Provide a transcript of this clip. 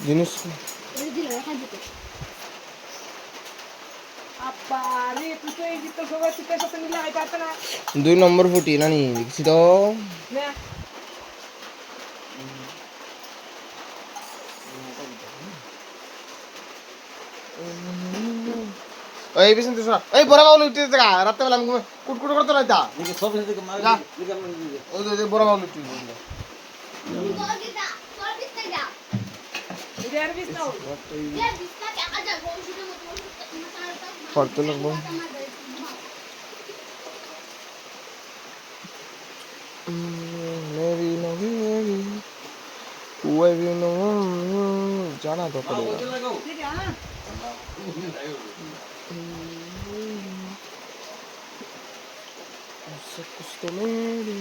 জিনিস দুই নম্বর ফুটি নানি দেখছি তো এই বিসন তো শোনা এই বড় বাবু উঠতে দেখা রাতে বেলা আমি কুটকুট করতে না তা সব থেকে মার যা। দিকে আমরা ওই যে বড় বাবু উঠতে পড়তে লাগবো মেবি নো মেবি ওয়েবি নো জানা তো পড়েगा सब कुछ तो मेरी